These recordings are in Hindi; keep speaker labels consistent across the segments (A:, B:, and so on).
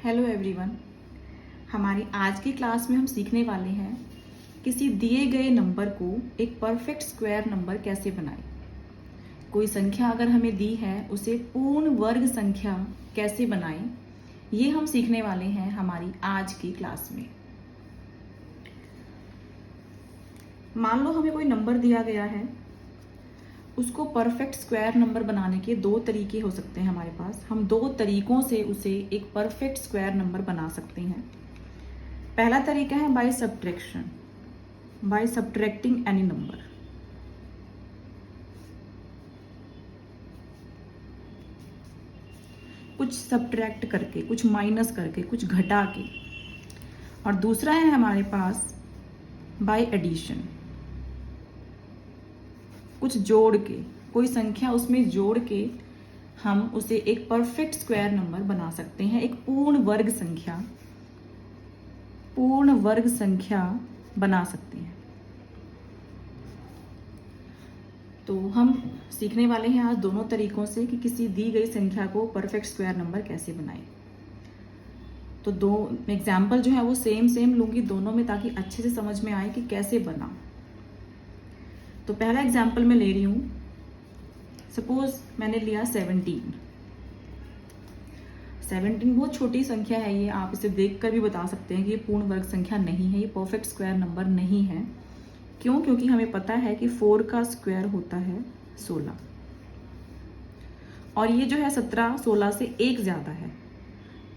A: Hello everyone. हमारी आज की क्लास में हम सीखने वाले हैं किसी दिए गए नंबर को एक परफेक्ट स्क्वायर नंबर कैसे बनाएं। कोई संख्या अगर हमें दी है उसे पूर्ण वर्ग संख्या कैसे बनाएं, ये हम सीखने वाले हैं हमारी आज की क्लास में। मान लो हमें कोई नंबर दिया गया है, उसको परफेक्ट स्क्वायर नंबर बनाने के दो तरीके हो सकते हैं हमारे पास। हम दो तरीकों से उसे एक परफेक्ट स्क्वायर नंबर बना सकते हैं। पहला तरीका है by subtraction, by subtracting any number. कुछ सब्ट्रैक्ट करके, कुछ माइनस करके, कुछ घटा के। और दूसरा है हमारे पास बाय एडिशन, कुछ जोड़ के, कोई संख्या उसमें जोड़ के हम उसे एक परफेक्ट स्क्वायर नंबर बना सकते हैं, एक पूर्ण वर्ग संख्या बना सकते हैं। तो हम सीखने वाले हैं आज दोनों तरीकों से कि किसी दी गई संख्या को परफेक्ट स्क्वायर नंबर कैसे बनाएं। तो दो एग्जाम्पल जो है वो सेम लूंगी दोनों में, ताकि अच्छे से समझ में आए कि कैसे बना। तो पहला एग्जाम्पल मैं ले रही हूं, सपोज मैंने लिया 17 बहुत छोटी संख्या है ये। आप इसे देखकर भी बता सकते हैं कि ये पूर्ण वर्ग संख्या नहीं है, ये परफेक्ट स्क्वायर नंबर नहीं है। क्यों? क्योंकि हमें पता है कि 4 का स्क्वायर होता है 16, और ये जो है 17 16 से एक ज्यादा है।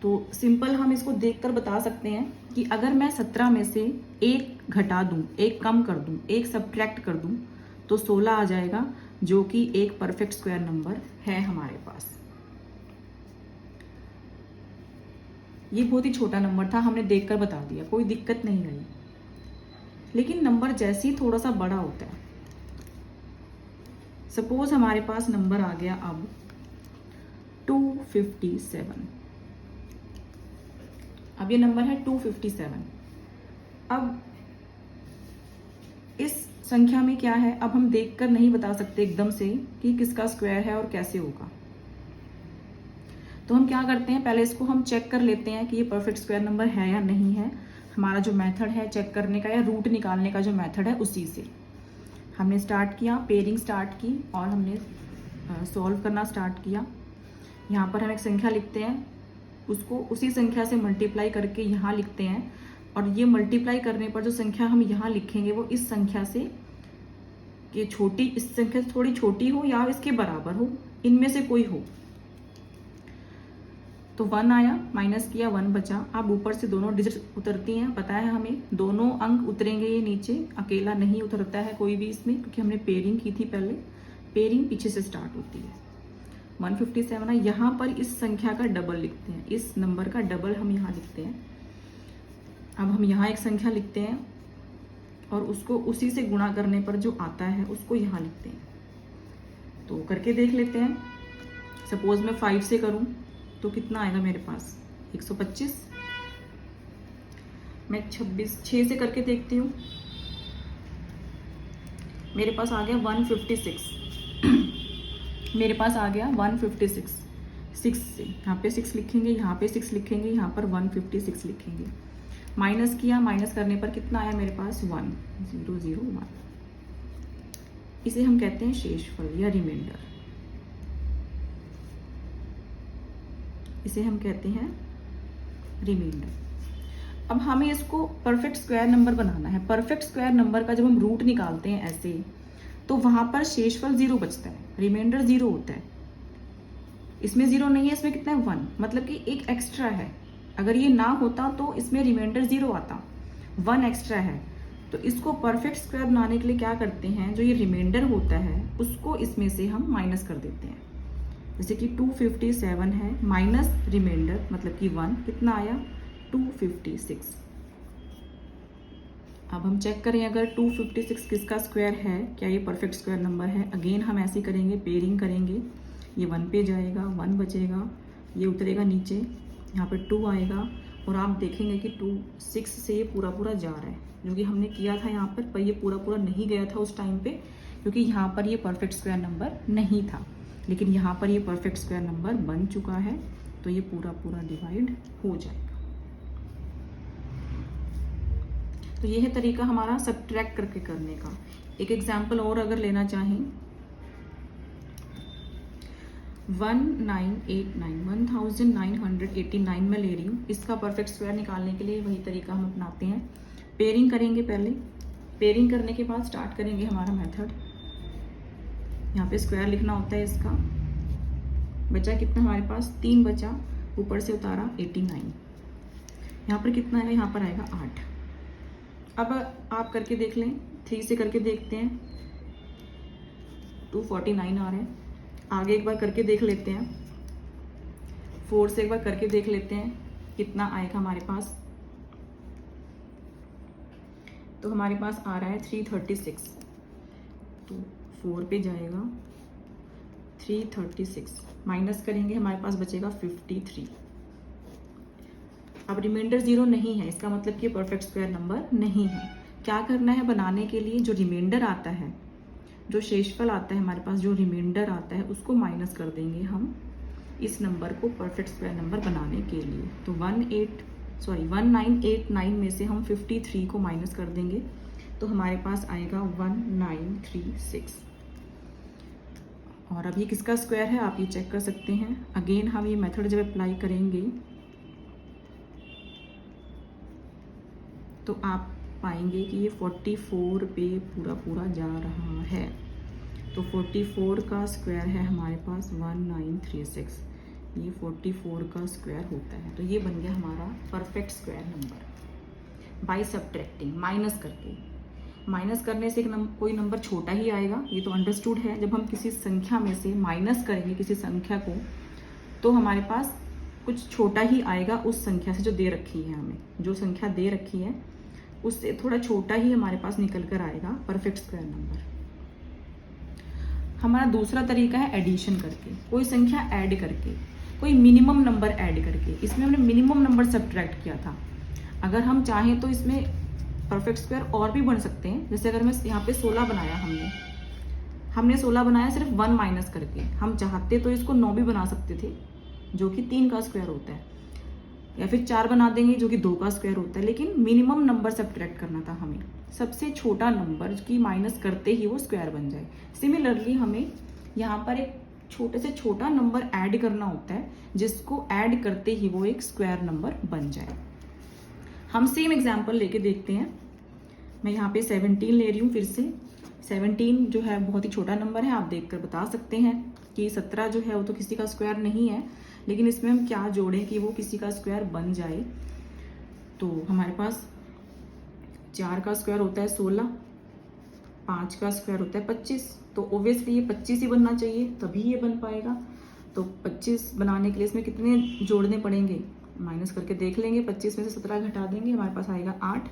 A: तो सिंपल हम इसको देखकर बता सकते हैं कि अगर मैं 17 में से एक घटा दूं, एक कम कर दूं, एक सब्ट्रैक्ट कर दूं, तो 16 आ जाएगा, जो कि एक परफेक्ट स्क्वायर नंबर है हमारे पास। ये बहुत ही छोटा नंबर था, हमने देखकर बता दिया, कोई दिक्कत नहीं रही। लेकिन नंबर जैसे ही थोड़ा सा बड़ा होता है, सपोज हमारे पास नंबर आ गया अब 257। अब ये नंबर है 257। अब इस संख्या में क्या है, अब हम देखकर नहीं बता सकते एकदम से कि किसका स्क्वायर है और कैसे होगा। तो हम क्या करते हैं, पहले इसको हम चेक कर लेते हैं कि ये परफेक्ट स्क्वायर नंबर है या नहीं है। हमारा जो मेथड है चेक करने का या रूट निकालने का जो मेथड है, उसी से हमने स्टार्ट किया, पेयरिंग स्टार्ट की और हमने सॉल्व करना स्टार्ट किया। यहाँ पर हम एक संख्या लिखते हैं, उसको उसी संख्या से मल्टीप्लाई करके यहाँ लिखते हैं, और ये मल्टीप्लाई करने पर जो संख्या हम यहाँ लिखेंगे वो इस संख्या से, ये छोटी, इस संख्या से थोड़ी छोटी हो या इसके बराबर हो, इनमें से कोई हो। तो 1 आया, माइनस किया, 1 बचा। अब ऊपर से दोनों डिजिट उतरती हैं, पता है हमें दोनों अंक उतरेंगे, ये नीचे अकेला नहीं उतरता है कोई भी इसमें, क्योंकि हमने पेयरिंग की थी पहले। पेयरिंग पीछे से स्टार्ट होती है। 157 है, यहाँ पर इस संख्या का डबल लिखते हैं, इस नंबर का डबल हम यहाँ लिखते हैं। अब हम यहाँ एक संख्या लिखते हैं और उसको उसी से गुणा करने पर जो आता है उसको यहाँ लिखते हैं। तो करके देख लेते हैं। सपोज मैं 5 से करूं तो कितना आएगा मेरे पास, 125। मैं 6 से करके देखती हूँ, मेरे पास आ गया 156। मेरे पास आ गया 156। 6 से यहाँ पे 6 लिखेंगे, यहाँ पे 6 लिखेंगे, यहाँ पर 156 लिखेंगे। माइनस किया, माइनस करने पर कितना आया मेरे पास, 1001। इसे हम कहते हैं शेषफल या रिमाइंडर। इसे हम कहते हैं रिमाइंडर। अब हमें इसको परफेक्ट स्क्वायर नंबर बनाना है। परफेक्ट स्क्वायर नंबर का जब हम रूट निकालते हैं ऐसे, तो वहां पर शेषफल 0 बचता है, रिमाइंडर 0 होता है। इसमें 0 नहीं है, इसमें कितना है, 1, मतलब कि एक एक्स्ट्रा है। अगर ये ना होता तो इसमें रिमाइंडर 0 आता, 1 एक्स्ट्रा है। तो इसको परफेक्ट स्क्वायर बनाने के लिए क्या करते हैं, जो ये रिमाइंडर होता है उसको इसमें से हम माइनस कर देते हैं। जैसे कि 257 है, माइनस रिमाइंडर मतलब कि 1, कितना आया, 256। अब हम चेक करें अगर 256 किसका स्क्वायर है, क्या ये परफेक्ट स्क्वायर नंबर है। अगेन हम ऐसे करेंगे, पेयरिंग करेंगे, ये 1 पे जाएगा, 1 बचेगा, ये उतरेगा नीचे, यहाँ पर 2 आएगा, और आप देखेंगे कि 6 से ये पूरा जा रहा है, जो कि हमने किया था यहाँ पर ये पूरा नहीं गया था उस टाइम पे, क्योंकि यहाँ पर ये परफेक्ट स्क्वायर नंबर नहीं था। लेकिन यहाँ पर ये परफेक्ट स्क्वायर नंबर बन चुका है। तो ये पूरा पूरा डिवाइड हो जाएगा। तो ये है तरीका हमारा सब्ट्रैक्ट करके करने का। एक एग्जाम्पल और अगर लेना चाहें, 1989 में ले रही हूँ, इसका परफेक्ट स्क्वायर निकालने के लिए वही तरीका हम अपनाते हैं। पेयरिंग करेंगे पहले, पेयरिंग करने के बाद स्टार्ट करेंगे हमारा मेथड। यहाँ पे स्क्वायर लिखना होता है इसका। बचा कितना हमारे पास, 3 बचा, ऊपर से उतारा 89। यहाँ पर कितना आएगा, यहाँ पर आएगा 8। अब आप करके देख लें, 3 से करके देखते हैं, 249 आ रहे हैं। आगे एक बार करके देख लेते हैं, 4 से एक बार करके देख लेते हैं कितना आएगा हमारे पास। तो हमारे पास आ रहा है 336, तो 4 पे जाएगा 336, माइनस करेंगे हमारे पास बचेगा 53। अब रिमाइंडर 0 नहीं है, इसका मतलब कि परफेक्ट स्क्वायर नंबर नहीं है। क्या करना है बनाने के लिए, जो रिमाइंडर आता है, जो शेषफल आता है हमारे पास, जो रिमाइंडर आता है उसको माइनस कर देंगे हम इस नंबर को परफेक्ट स्क्वायर नंबर बनाने के लिए। तो 1989 में से हम 53 को माइनस कर देंगे, तो हमारे पास आएगा 1936। और अब ये किसका स्क्वायर है आप ये चेक कर सकते हैं। अगेन हम ये मेथड जब अप्लाई करेंगे तो आप पाएंगे कि ये 44 पे पूरा पूरा जा रहा है। तो 44 का स्क्वायर है हमारे पास 1936, ये 44 का स्क्वायर होता है। तो ये बन गया हमारा perfect square number by subtracting, minus करके। माइनस करने से कोई नंबर छोटा ही आएगा, ये तो अंडरस्टूड है। जब हम किसी संख्या में से माइनस करेंगे किसी संख्या को, तो हमारे पास कुछ छोटा ही आएगा उस संख्या से जो दे रखी है। हमें जो संख्या दे रखी है उससे थोड़ा छोटा ही हमारे पास निकल कर आएगा परफेक्ट स्क्वायर नंबर। हमारा दूसरा तरीका है एडिशन करके, कोई संख्या ऐड करके, कोई मिनिमम नंबर ऐड करके। इसमें हमने मिनिमम नंबर सब्ट्रैक्ट किया था। अगर हम चाहें तो इसमें परफेक्ट स्क्वायर और भी बन सकते हैं। जैसे अगर मैं यहाँ पे 16 बनाया, हमने 16 बनाया सिर्फ 1 माइनस करके। हम चाहते तो इसको 9 भी बना सकते थे, जो कि 3 का स्क्वायर होता है, या फिर 4 बना देंगे जो कि 2 का स्क्वायर होता है। लेकिन मिनिमम नंबर सब्ट्रैक्ट करना था हमें, सबसे छोटा नंबर की माइनस करते ही वो स्क्वायर बन जाए। सिमिलरली हमें यहाँ पर एक छोटे से छोटा नंबर ऐड करना होता है, जिसको ऐड करते ही वो एक स्क्वायर नंबर बन जाए। हम सेम एग्जाम्पल लेके देखते हैं। मैं यहाँ पे 17 ले रही हूँ। फिर से 17 जो है बहुत ही छोटा नंबर है, आप देखकर बता सकते हैं कि 17 जो है वो तो किसी का स्क्वायर नहीं है, लेकिन इसमें हम क्या जोड़ें कि वो किसी का स्क्वायर बन जाए। तो हमारे पास 4 का स्क्वायर होता है 16, 5 का स्क्वायर होता है 25, तो ओब्वियसली ये 25 ही बनना चाहिए, तभी ये बन पाएगा। तो 25 बनाने के लिए इसमें कितने जोड़ने पड़ेंगे, माइनस करके देख लेंगे। 25 में से 17 घटा देंगे, हमारे पास आएगा 8।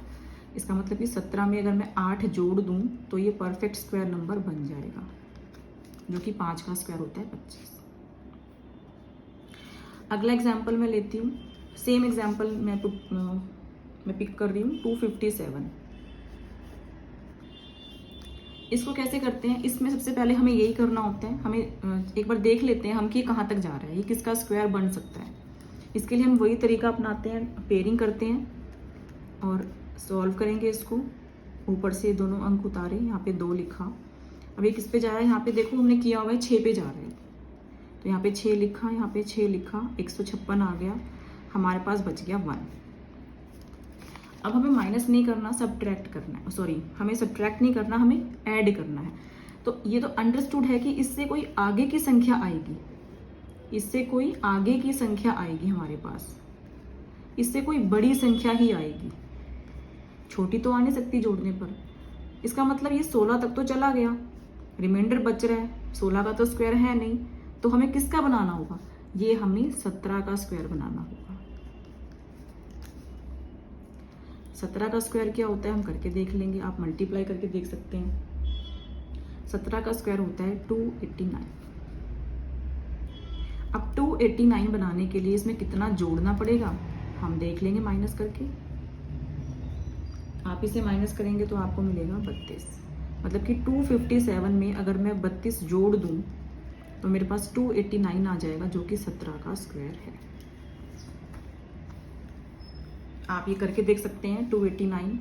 A: इसका मतलब कि 17 में अगर मैं 8 जोड़ दूं तो ये परफेक्ट स्क्वायर नंबर बन जाएगा, जो कि 5 का स्क्वायर होता है 25। अगला एग्जाम्पल मैं लेती हूँ। सेम एग्जाम्पल मैं पिक कर रही हूँ 257। इसको कैसे करते हैं, इसमें सबसे पहले हमें यही करना होता है। हमें एक बार देख लेते हैं हम कि कहाँ तक जा रहा है, ये किसका स्क्वायर बन सकता है। इसके लिए हम वही तरीका अपनाते हैं, पेयरिंग करते हैं और सॉल्व करेंगे इसको। ऊपर से दोनों अंक उतारे, यहाँ पे 2 लिखा। अब ये किस पे जा रहा है, यहाँ पे देखो हमने किया हुआ है 6 पे जा रहा है, तो यहाँ पे 6 लिखा, यहाँ पे 6 लिखा, 156 आ गया, हमारे पास बच गया 1। अब हमें माइनस नहीं करना, सब्ट्रैक्ट करना है। सॉरी, हमें सब्ट्रैक्ट नहीं करना, हमें ऐड करना है। तो ये तो अंडरस्टूड है कि इससे कोई आगे की संख्या आएगी, इससे कोई आगे की संख्या आएगी हमारे पास, इससे कोई बड़ी संख्या ही आएगी, छोटी तो आ नहीं सकती जोड़ने पर। इसका मतलब ये 16 तक तो चला गया, रिमाइंडर बच रहा है, 16 का तो स्क्वायर है नहीं, तो हमें किसका बनाना होगा, ये हमें 17 का स्क्वायर बनाना होगा। 17 का स्क्वायर क्या होता है हम करके देख लेंगे, आप मल्टीप्लाई करके देख सकते हैं। 17 का स्क्वायर होता है 289। अब 289 बनाने के लिए इसमें कितना जोड़ना पड़ेगा हम देख लेंगे माइनस करके। आप इसे माइनस करेंगे तो आपको मिलेगा 32। मतलब कि 257 में अगर मैं 32 जोड़ दूं तो मेरे पास 289 आ जाएगा, जो कि 17 का स्क्वायर है। आप ये करके देख सकते हैं 289,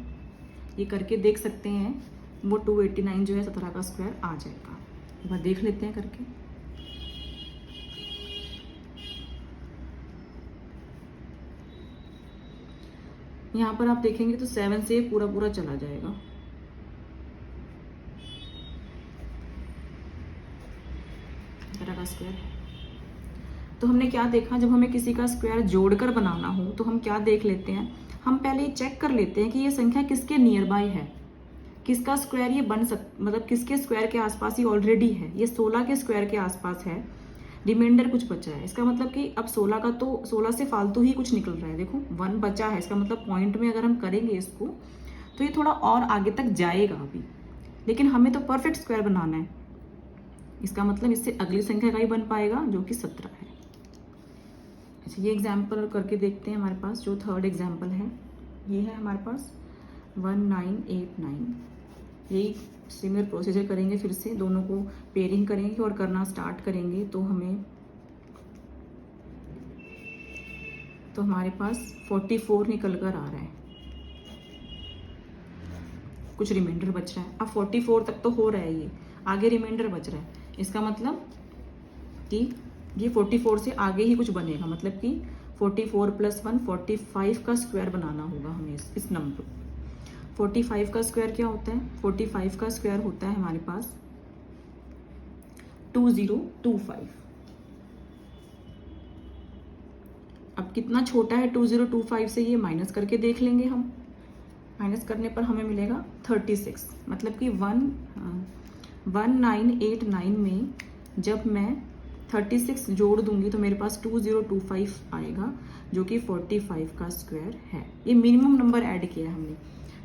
A: ये करके देख सकते हैं, वो 289 जो है 17 का स्क्वायर आ जाएगा। एक बार देख लेते हैं करके। यहाँ पर आप देखेंगे तो 7 से पूरा पूरा चला जाएगा। का स्क्वायर। तो हमने क्या देखा, जब हमें किसी का स्क्वायर जोड़कर बनाना हो तो हम क्या देख लेते हैं, हम पहले चेक कर लेते हैं कि ये संख्या किसके नियर बाय है, किसका स्क्वायर ये बन मतलब किसके स्क्वायर के आसपास ये ऑलरेडी है। ये 16 के स्क्वायर के आसपास है, रिमाइंडर कुछ बचा है। इसका मतलब कि अब 16 का तो 16 से फालतू ही कुछ निकल रहा है। देखो 1 बचा है, इसका मतलब पॉइंट में अगर हम करेंगे इसको तो ये थोड़ा और आगे तक जाएगा अभी, लेकिन हमें तो परफेक्ट स्क्वायर बनाना है। इसका मतलब इससे अगली संख्या का ही बन पाएगा जो कि 17 है। अच्छा, ये एग्जाम्पल करके देखते हैं। हमारे पास जो थर्ड एग्जाम्पल है ये है हमारे पास 1989। यही सिमिलर प्रोसीजर करेंगे, फिर से दोनों को पेयरिंग करेंगे और करना स्टार्ट करेंगे तो हमारे पास 44 निकल कर आ रहा है, कुछ रिमाइंडर बच रहा है। अब 44 तक तो हो रहा है, ये आगे रिमाइंडर बच रहा है। इसका मतलब कि ये 44 से आगे ही कुछ बनेगा, मतलब कि 44 + 1 45 का स्क्वायर बनाना होगा हमें इस नंबर। 45 का स्क्वायर क्या होता है, 45 का स्क्वायर होता है हमारे पास 2025। अब कितना छोटा है 2025 से, ये माइनस करके देख लेंगे हम। माइनस करने पर हमें मिलेगा 36, मतलब कि 1989 में जब मैं 36 जोड़ दूंगी तो मेरे पास 2025 आएगा, जो कि 45 का स्क्वायर है। ये मिनिमम नंबर ऐड किया है हमने।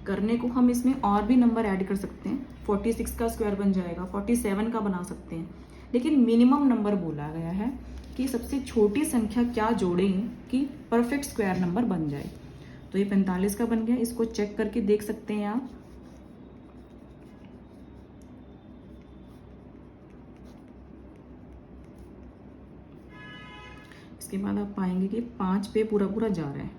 A: करने को हम इसमें और भी नंबर ऐड कर सकते हैं, 46 का स्क्वायर बन जाएगा, 47 का बना सकते हैं, लेकिन मिनिमम नंबर बोला गया है कि सबसे छोटी संख्या क्या जोड़ें कि परफेक्ट स्क्वायर नंबर बन जाए। तो ये 45 का बन गया। इसको चेक करके देख सकते हैं आप। इसके बाद आप पाएंगे कि 5 पे पूरा पूरा जा रहा है।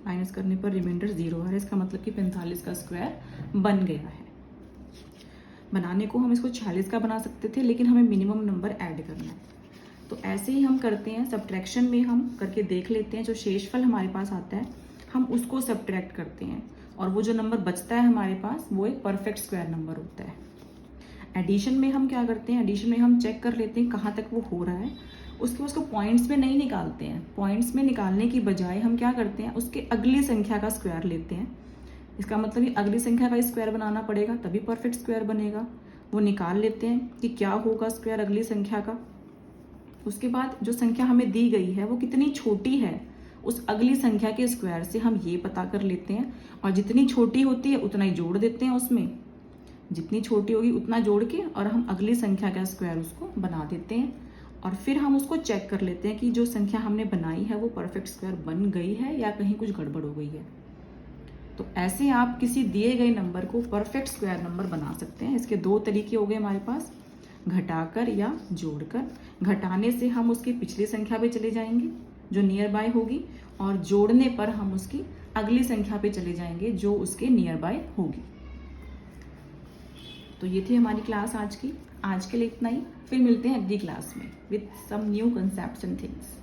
A: माइनस करने पर रिमाइंडर 0 आ रहा है, इसका मतलब कि 45 का स्क्वायर बन गया है। बनाने को हम इसको 46 का बना सकते थे, लेकिन हमें मिनिमम नंबर ऐड करना है। तो ऐसे ही हम करते हैं, सब्ट्रैक्शन में हम करके देख लेते हैं। जो शेषफल हमारे पास आता है हम उसको सब्ट्रैक्ट करते हैं, और वो जो नंबर बचता है हमारे पास वो एक परफेक्ट स्क्वायर नंबर होता है। एडिशन में हम क्या करते हैं, एडिशन में हम चेक कर लेते हैं कहाँ तक वो हो रहा है, उसको पॉइंट्स में नहीं निकालते हैं। पॉइंट्स में निकालने की बजाय हम क्या करते हैं, उसके अगली संख्या का स्क्वायर लेते हैं। इसका मतलब ये अगली संख्या का स्क्वायर बनाना पड़ेगा तभी परफेक्ट स्क्वायर बनेगा। वो निकाल लेते हैं कि क्या होगा स्क्वायर अगली संख्या का। उसके बाद जो संख्या हमें दी गई है वो कितनी छोटी है, उस अगली संख्या के स्क्वायर से हम ये पता कर लेते हैं, और जितनी छोटी होती है उतना ही जोड़ देते हैं उसमें। जितनी छोटी होगी उतना जोड़ के और हम अगली संख्या का स्क्वायर उसको बना देते हैं, और फिर हम उसको चेक कर लेते हैं कि जो संख्या हमने बनाई है वो परफेक्ट स्क्वायर बन गई है या कहीं कुछ गड़बड़ हो गई है। तो ऐसे आप किसी दिए गए नंबर को परफेक्ट स्क्वायर नंबर बना सकते हैं। इसके 2 तरीके हो गए हमारे पास, घटाकर या जोड़कर। घटाने से हम उसकी पिछली संख्या पे चले जाएंगे जो नियर बाय होगी, और जोड़ने पर हम उसकी अगली संख्या पे चले जाएंगे जो उसके नियर बाय होगी। तो ये थी हमारी क्लास आज की। आज के लिए इतना ही, फिर मिलते हैं अगली क्लास में with some new concepts and things.